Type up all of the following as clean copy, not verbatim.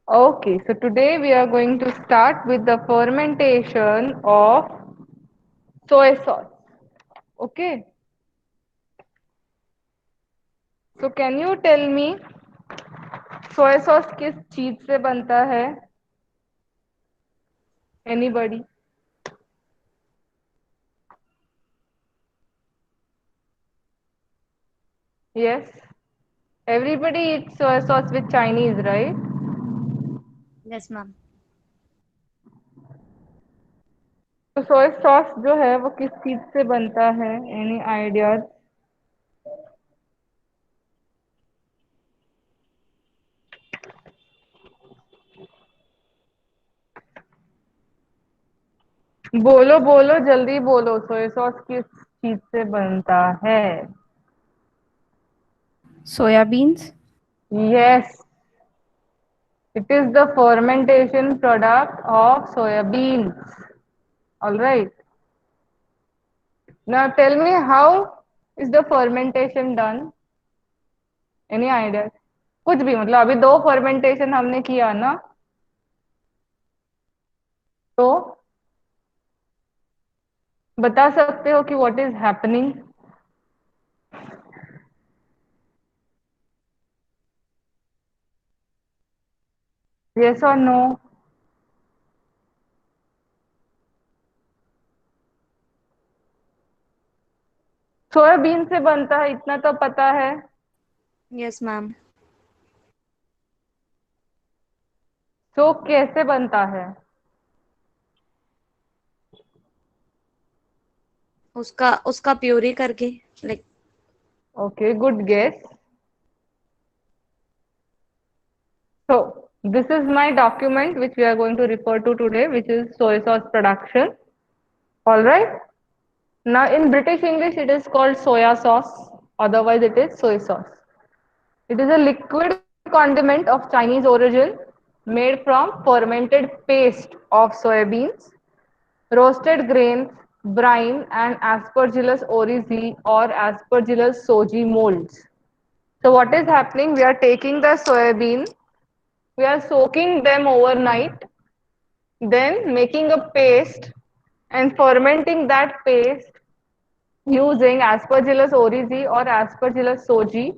Okay, so today we are going to start with the fermentation of soy sauce. Okay, so can you tell me soy sauce किस चीज से बनता है? Anybody? Yes. Everybody eats soy sauce with Chinese, right? Yes, ma'am. तो soya sauce जो है वो किस चीज से बनता है? Any ideas? बोलो बोलो जल्दी बोलो, सोया सॉस किस चीज से बनता है? Soya beans. Yes, it is the fermentation product of soya beans. All right. Now tell me how is the fermentation done? Any idea? कुछ भी, मतलब अभी दो फर्मेंटेशन हमने किया ना, तो बता सकते हो कि व्हाट इज हैपनिंग? यस और नो? सोयाबीन से बनता है इतना तो पता है। Yes, ma'am. तो कैसे बनता है? उसका उसका प्यूरी करके like okay, good guess. So this is my document which we are going to refer to today, which is soy sauce production. All right. Now in British English it is called soya sauce. Otherwise it is soy sauce. It is a liquid condiment of Chinese origin made from fermented paste of soybeans, roasted grains, brine, and Aspergillus oryzae or Aspergillus soji molds. So what is happening? We are taking the soybean, we are soaking them overnight, then making a paste and fermenting that paste using Aspergillus oryzae or Aspergillus soji,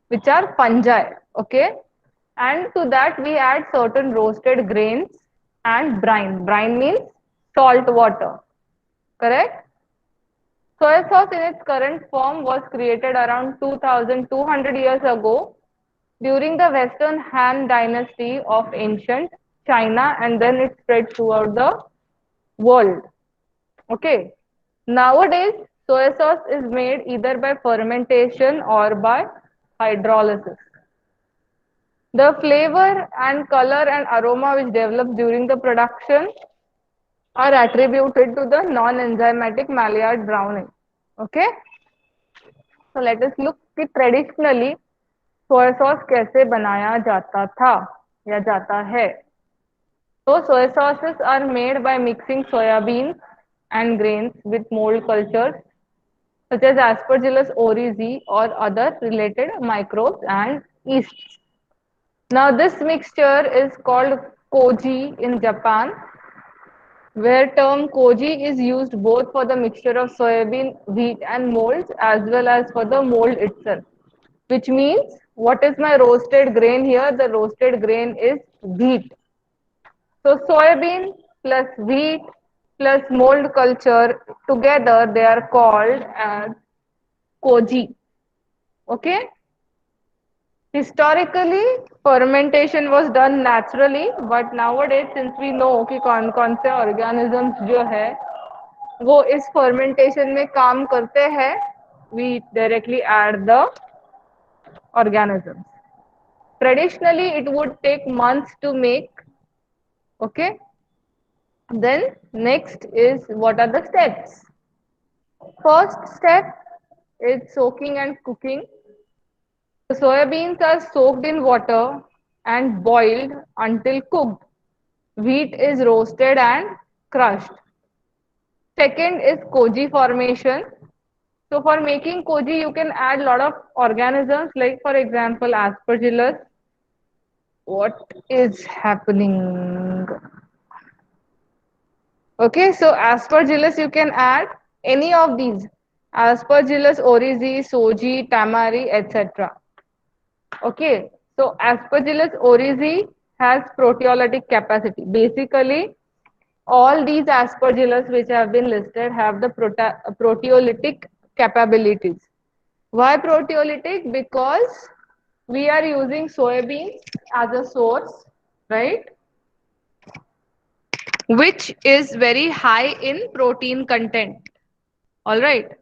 which are fungi. Okay, and to that we add certain roasted grains and brine. Brine means salt water. Correct? Soy sauce in its current form was created around 2200 years ago during the Western Han dynasty of ancient China, and then it spread throughout the world. Okay. Nowadays, soy sauce is made either by fermentation or by hydrolysis. The flavor and color and aroma which develops during the production are attributed to the non-enzymatic Maillard browning. Okay. So let us look कि traditionally soy sauce कैसे बनाया जाता था या जाता है. So soy sauces are made by mixing soybeans and grains with mold cultures such as Aspergillus oryzae or other related microbes and yeasts. Now this mixture is called koji in Japan, where term koji is used both for the mixture of soybean, wheat and molds as well as for the mold itself. Which means, what is my roasted grain here? The roasted grain is wheat. So soybean plus wheat plus mold culture together they are called as koji. Okay. Historically, fermentation was done naturally, but nowadays since we know कि कौन कौन से organisms जो है वो इस fermentation में काम करते हैं, we directly add the organisms. Traditionally, it would take months to make. Okay. Then next is what are the steps? First step is soaking and cooking. The soybeans are soaked in water and boiled until cooked. Wheat is roasted and crushed. Second is koji formation. So for making koji, you can add a lot of organisms like for example aspergillus what is happening? Okay, so aspergillus you can add any of these. Aspergillus oryzae, soji, tamari, etc. Okay, so Aspergillus oryzae has proteolytic capacity. Basically, all these Aspergillus which have been listed have the proteolytic capabilities. Why proteolytic? Because we are using soybeans as a source, right? Which is very high in protein content. All right.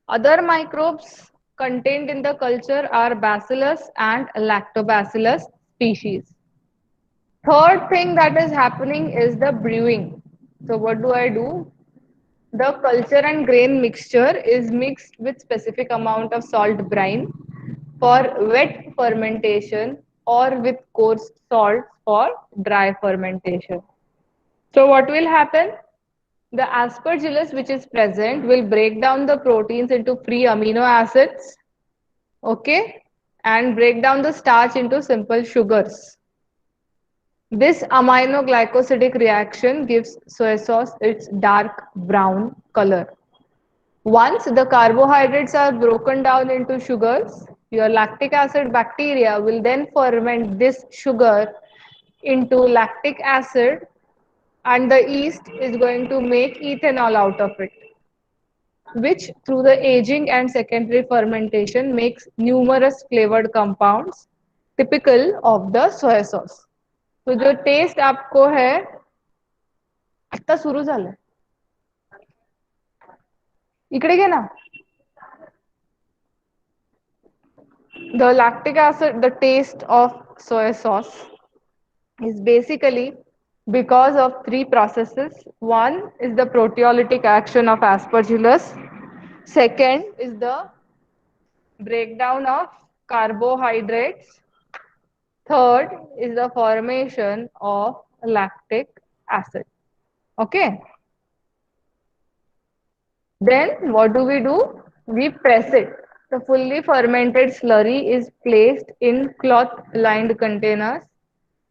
Other microbes contained in the culture are Bacillus and Lactobacillus species. Third thing that is happening is the brewing. So what do I do? The culture and grain mixture is mixed with specific amount of salt brine for wet fermentation or with coarse salt for dry fermentation. So what will happen? The aspergillus which is present will break down the proteins into free amino acids, okay, and break down the starch into simple sugars. This aminoglycosidic reaction gives soy sauce its dark brown color. Once the carbohydrates are broken down into sugars, your lactic acid bacteria will then ferment this sugar into lactic acid, and the yeast is going to make ethanol out of it, which through the aging and secondary fermentation makes numerous flavored compounds typical of the soy sauce. तो जो test आपको है आता सुरू झालं इकडे घे ना the lactic acid, the taste of soy sauce is basically because of three processes. One is the proteolytic action of aspergillus. Second is the breakdown of carbohydrates. Third is the formation of lactic acid. Okay. Then what do? We press it. The fully fermented slurry is placed in cloth-lined containers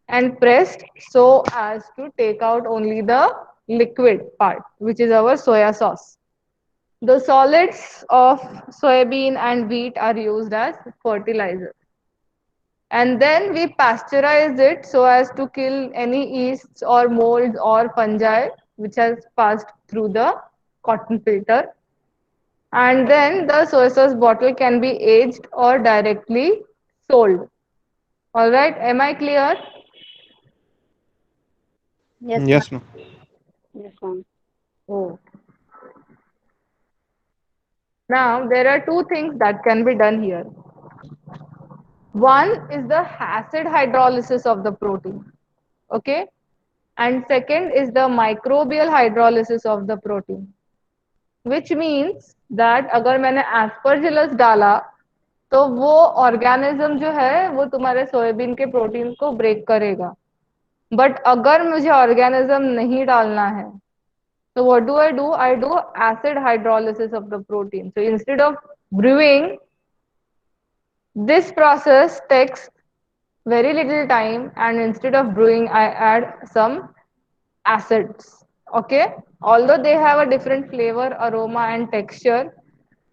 and pressed so as to take out only the liquid part, which is our soya sauce. The solids of soybean and wheat are used as fertilizer. And then we pasteurize it so as to kill any yeasts or molds or fungi which has passed through the cotton filter. And then the soy sauce bottle can be aged or directly sold. All right, am I clear? Yes, ma'am. Yes, ma'am. Yes, ma'am. Oh. Now, there are two things that can be done here. One is the acid hydrolysis of the protein, okay? And second is the microbial hydrolysis of the protein, which means that अगर मैंने aspergillus डाला तो वो organism जो है वो तुम्हारे soybean के प्रोटीन को ब्रेक करेगा. बट अगर मुझे ऑर्गेनिज्म नहीं डालना है so what do? I do acid hydrolysis of the protein. So instead of brewing, this process takes very little time, and instead of brewing I add some acids. Okay, although they have a different flavor, aroma and texture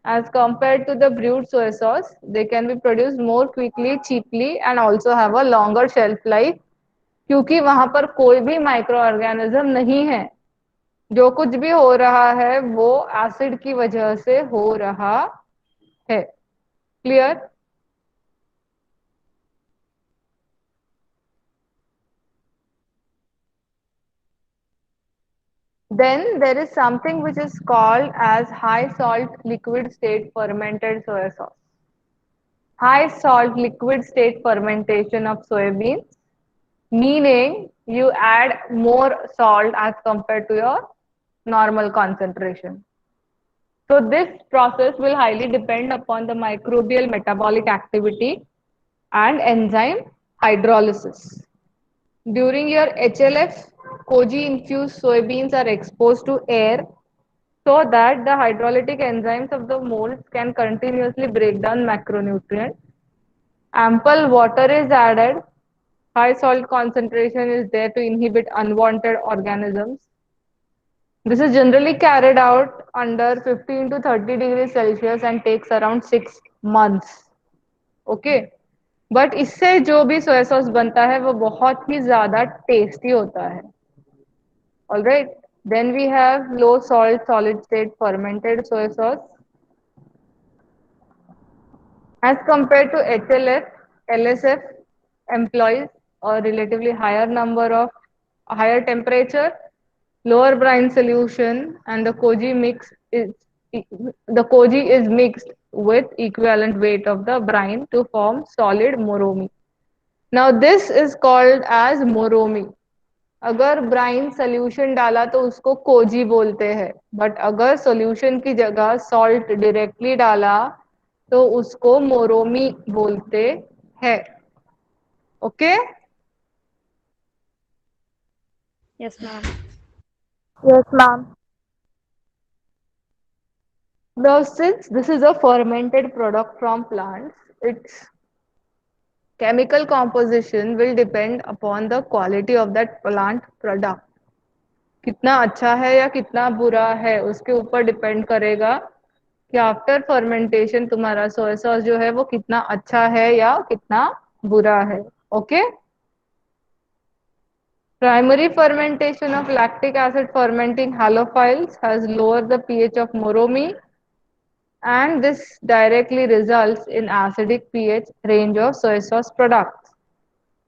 as compared to the brewed soy sauce, they can be produced more quickly, cheaply and also have a longer shelf life क्योंकि वहां पर कोई भी micro organism नहीं है. जो कुछ भी हो रहा है वो एसिड की वजह से हो रहा है. Clear? Then there is something which is called as high salt liquid state fermented soy sauce. High salt liquid state fermentation of soybeans, meaning you add more salt as compared to your normal concentration. So this process will highly depend upon the microbial metabolic activity and enzyme hydrolysis. During your HLF, koji infused soybeans are exposed to air so that the hydrolytic enzymes of the molds can continuously break down macronutrients. Ample water is added High salt concentration is there to inhibit unwanted organisms. This is generally carried out under 15 to 30 degrees Celsius and takes around 6 months. Okay, but इससे जो भी soya sauce बनता है वो बहुत ही ज्यादा tasty होता है. Alright, then we have low salt solid state fermented soya sauce. As compared to HLF, LSF employs a relatively higher number of higher temperature, lower brine solution, and the koji is mixed with equivalent weight of the brine to form solid moromi. Now this is called as moromi. अगर brine solution डाला तो उसको Cozi बोलते हैं, but अगर solution की जगह salt directly डाला तो उसको मोरोमी बोलते हैं. Okay. Yes, ma'am. Yes, ma'am. Now, since this is a fermented product from plants, its chemical composition will depend upon the quality of that plant product. कितना अच्छा है या कितना बुरा है उसके ऊपर डिपेंड करेगा कि आफ्टर फर्मेंटेशन तुम्हारा सोया सॉस जो है वो कितना अच्छा है या कितना बुरा है. Okay. Primary fermentation of lactic acid fermenting halophiles has lowered the pH of moromi, and this directly results in acidic pH range of soy sauce products.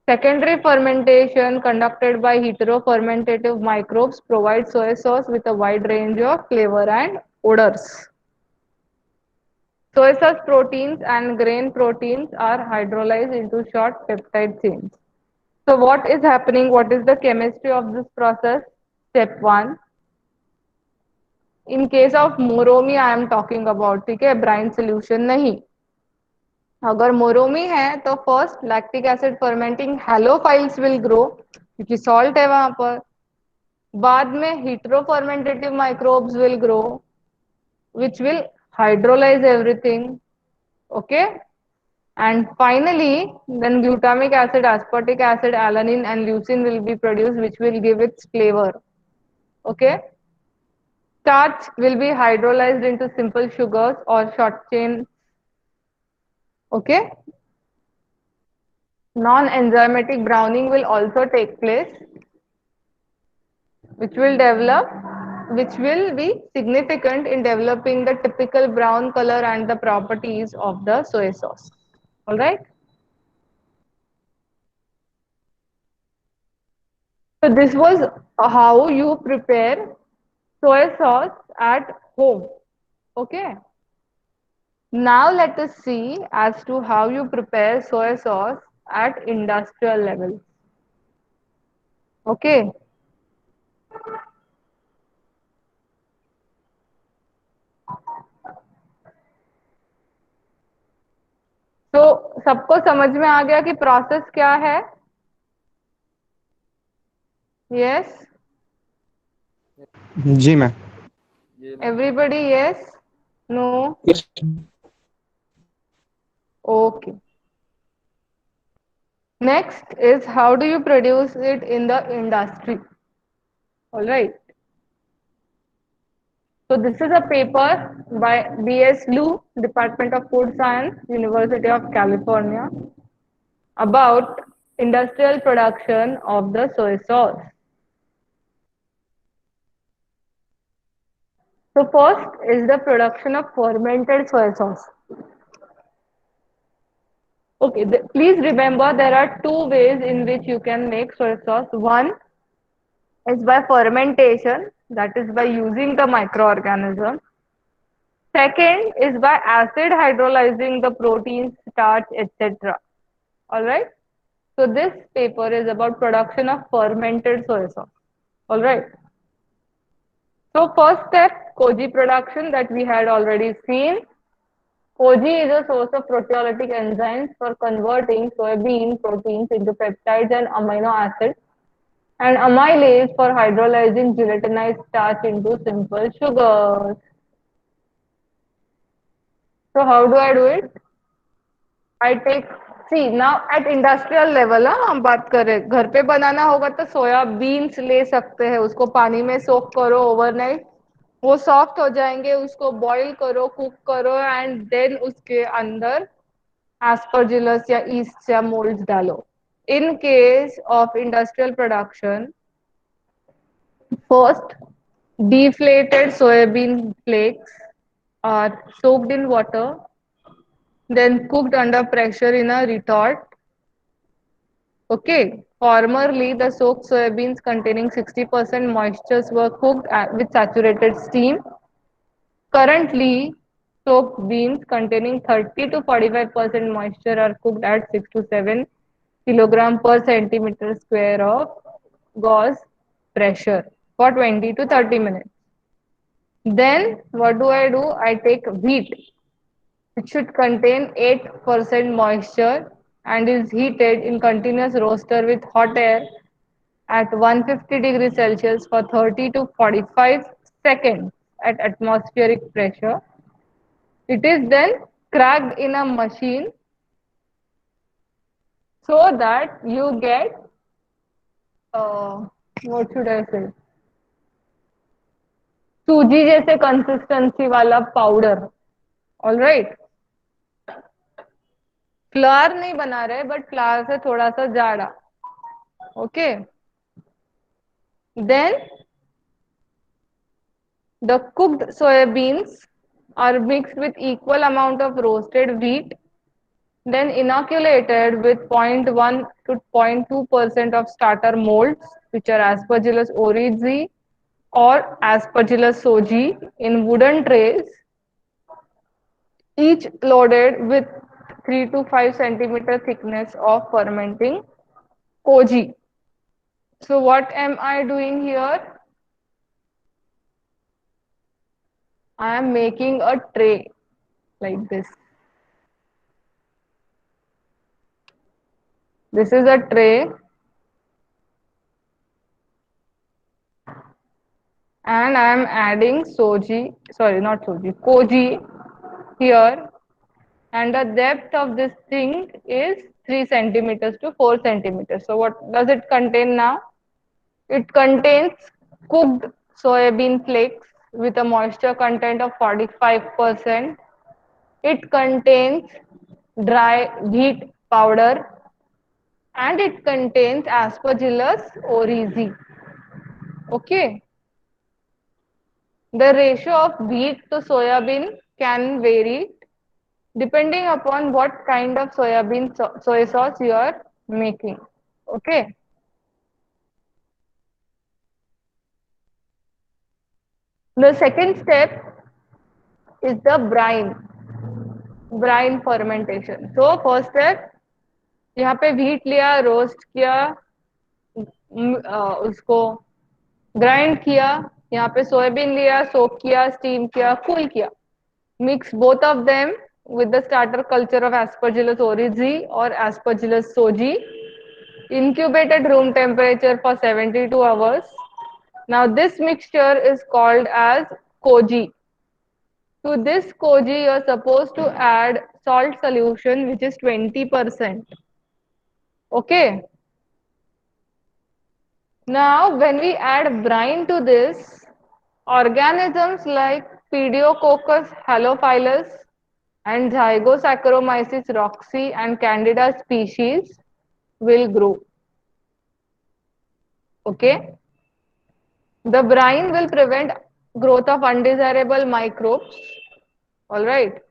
Secondary fermentation conducted by heterofermentative microbes provides soy sauce with a wide range of flavor and odors. Soy sauce proteins and grain proteins are hydrolyzed into short peptide chains. So what is happening? What is the chemistry of this process? Step 1. In case of मोरोमी I am talking about, ठीक है, brine solution नहीं. अगर moromi है तो first lactic acid fermenting halophiles will grow क्योंकि salt है वहां पर. बाद में heterofermentative microbes will grow which will hydrolyze everything. Okay. And finally, then glutamic acid, aspartic acid, alanine and leucine will be produced which will give its flavor. Okay. Starch will be hydrolyzed into simple sugars or short chain. Okay. Non-enzymatic browning will also take place, which will develop, which will be significant in developing the typical brown color and the properties of the soy sauce. All right. So this was how you prepare soy sauce at home. Okay. Now let us see as to how you prepare soy sauce at industrial level. Okay. तो सबको समझ में आ गया कि process क्या है? Yes. जी ma'am. Everybody yes? No? Yes. Okay. Next is how do you produce it in the industry? All right. So this is a paper by B.S. Liu, Department of Food Science, University of California, about industrial production of the soy sauce. So first is the production of fermented soy sauce. Okay, please remember there are two ways in which you can make soy sauce. One is by fermentation, that is by using the microorganism. Second is by acid hydrolyzing the proteins, starch, etc. Alright. So this paper is about production of fermented soy sauce. Alright. So first step, koji production that we had already seen. Koji is a source of proteolytic enzymes for converting soybean proteins into peptides and amino acids, and amylase for hydrolyzing gelatinized starch into simple sugars. So how do I do it? I take, see now at industrial level, हम बात करें घर पे बनाना होगा तो सोया beans ले सकते हैं, उसको पानी में सोक करो ओवरनाइट, वो सॉफ्ट हो जाएंगे, उसको बॉईल करो, कुक करो, एंड देन उसके अंदर एस्परजिलस या ईस्ट या मोल्ड्स डालो. In case of industrial production, first deflated soybean flakes are soaked in water, then cooked under pressure in a retort. Okay. Formerly, the soaked soybeans containing 60% moistures were cooked with saturated steam. Currently, soaked beans containing 30 to 45% moisture are cooked at 6 to 7 kilogram per centimeter square of gauze pressure for 20 to 30 minutes. Then what do? I take wheat. It should contain 8% moisture and is heated in continuous roaster with hot air at 150 degrees Celsius for 30 to 45 seconds at atmospheric pressure. It is then cracked in a machine so that you get, uh, what should I say, सूजी जैसे consistency वाला powder. All right. Flower नहीं बना रहे, but flower से थोड़ा सा जाड़ा. Okay. Then the cooked soybeans are mixed with equal amount of roasted wheat, then inoculated with 0.1 to 0.2% of starter molds, which are Aspergillus oryzae or Aspergillus soji, in wooden trays, each loaded with 3 to 5 centimeter thickness of fermenting koji. So what am I doing here? I am making a tray like this. This is a tray, and I am adding soji, sorry, not soji, koji here, and the depth of this thing is 3 centimeters to 4 centimeters. So what does it contain now? It contains cooked soybean flakes with a moisture content of 45%. It contains dry wheat powder, and it contains Aspergillus oryzae. Okay. The ratio of wheat to soybean can vary depending upon what kind of soy sauce you are making. Okay. The second step is the brine fermentation. So first step, यहाँ पे wheat लिया, roast किया, उसको grind किया. यहाँ पे soybean लिया, सोक किया, स्टीम किया, कूल किया. Mix both of them with the starter culture of Aspergillus oryzae or Aspergillus soji. Incubate at room temperature for 72 hours. Now this mixture is called as koji. To this koji, you are supposed to add salt solution, which is 20%. Okay. Now, when we add brine to this, organisms like Pediococcus halophilus and Zygosaccharomyces roxy and Candida species will grow. Okay. The brine will prevent growth of undesirable microbes. All right.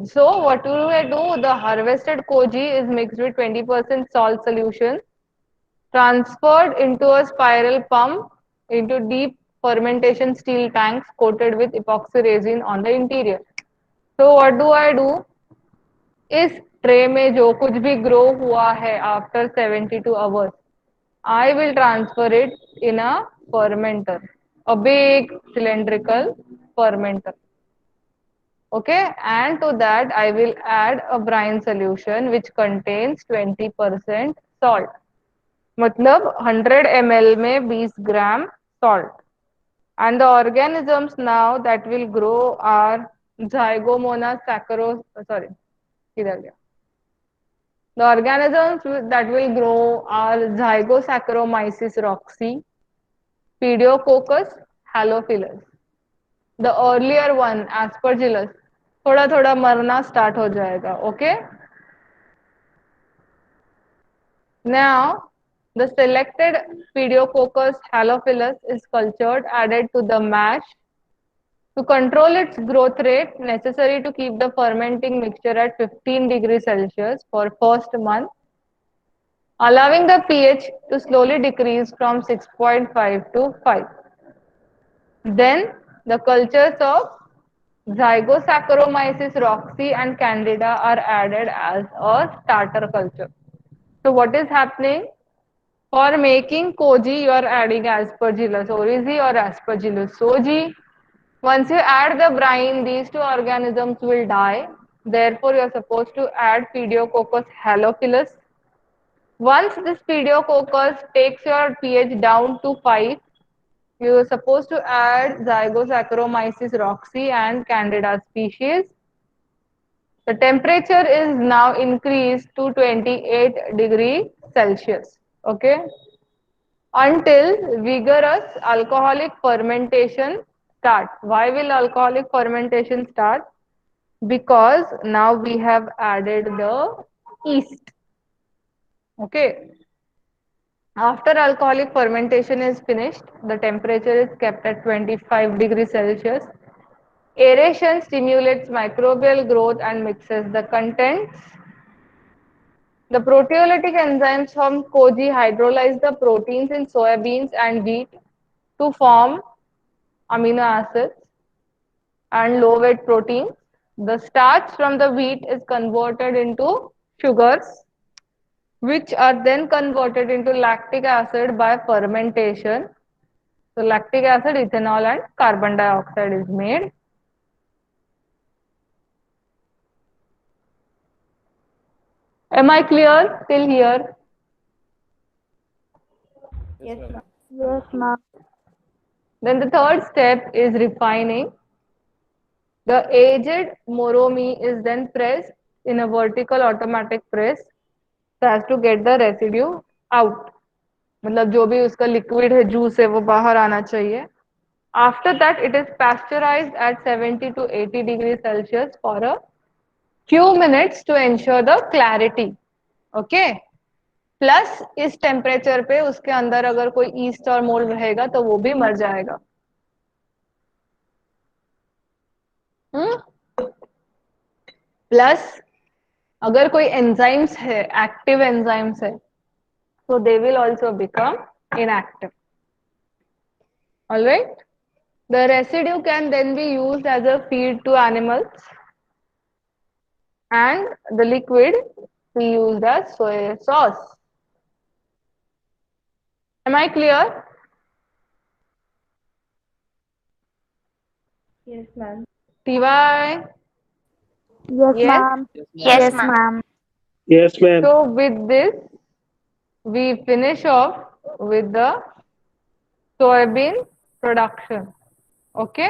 So what do I do? The harvested koji is mixed with 20% salt solution, transferred into a spiral pump into deep fermentation steel tanks coated with epoxy resin on the interior. So what do I do? इस tray में जो कुछ भी grow हुआ है after 72 hours, I will transfer it in a fermenter, a big cylindrical fermenter. Okay, and to that I will add a brine solution which contains 20% salt. मतलब 100 ml में 20 ग्राम salt. And the organisms now that will grow are Zygomona saccharos, sorry, किधर गया? The organisms that will grow are Zygosaccharomyces roxy, Pediococcus, Halophilus. The earlier one, Aspergillus, थोड़ा थोड़ा मरना start हो जाएगा. Okay. Now, the selected Pediococcus halophilus is cultured, added to the mash to control its growth rate necessary to keep the fermenting mixture at 15 degrees Celsius for first month, allowing the pH to slowly decrease from 6.5 to 5. Then the cultures of Zygosaccharomyces roxy and Candida are added as a starter culture. So what is happening? For making koji, you are adding Aspergillus oryzae or Aspergillus shoji. Once you add the brine, these two organisms will die. Therefore, you are supposed to add Pediococcus halophilus. Once this Pediococcus takes your pH down to 5, you are supposed to add Zygosaccharomyces roxy and Candida species. The temperature is now increased to 28 degrees Celsius. Okay. Until vigorous alcoholic fermentation start. Why will alcoholic fermentation start? Because now we have added the yeast. Okay. After alcoholic fermentation is finished, the temperature is kept at 25 degrees Celsius. Aeration stimulates microbial growth and mixes the contents. The proteolytic enzymes from koji hydrolyze the proteins in soybeans and wheat to form amino acids and low weight proteins. The starch from the wheat is converted into sugars, which are then converted into lactic acid by fermentation. So lactic acid, ethanol and carbon dioxide is made. Am I clear till here? Yes, ma'am. Yes, ma'am. Then the third step is refining. The aged moromi is then pressed in a vertical automatic press so as to get the residue out. मतलब जो भी उसका liquid है, juice है, वो बाहर आना चाहिए. After that, it is pasteurized at 70 to 80 degrees Celsius for a few minutes to ensure the clarity. Okay. Plus इस टेम्परेचर पे उसके अंदर अगर कोई ईस्ट और मोल्ड रहेगा तो वो भी मर जाएगा. प्लस अगर कोई एंजाइम्स है, एक्टिव एंजाइम्स है, so they will also become inactive. All right. The residue can then be used as a feed to animals, and the liquid be used as soy sauce. Am I clear? Yes, ma'am. TY? Yes, Yes. ma'am. Yes, Yes, ma'am. ma'am. Yes, ma'am. So with this, we finish off with the soybean production. Okay.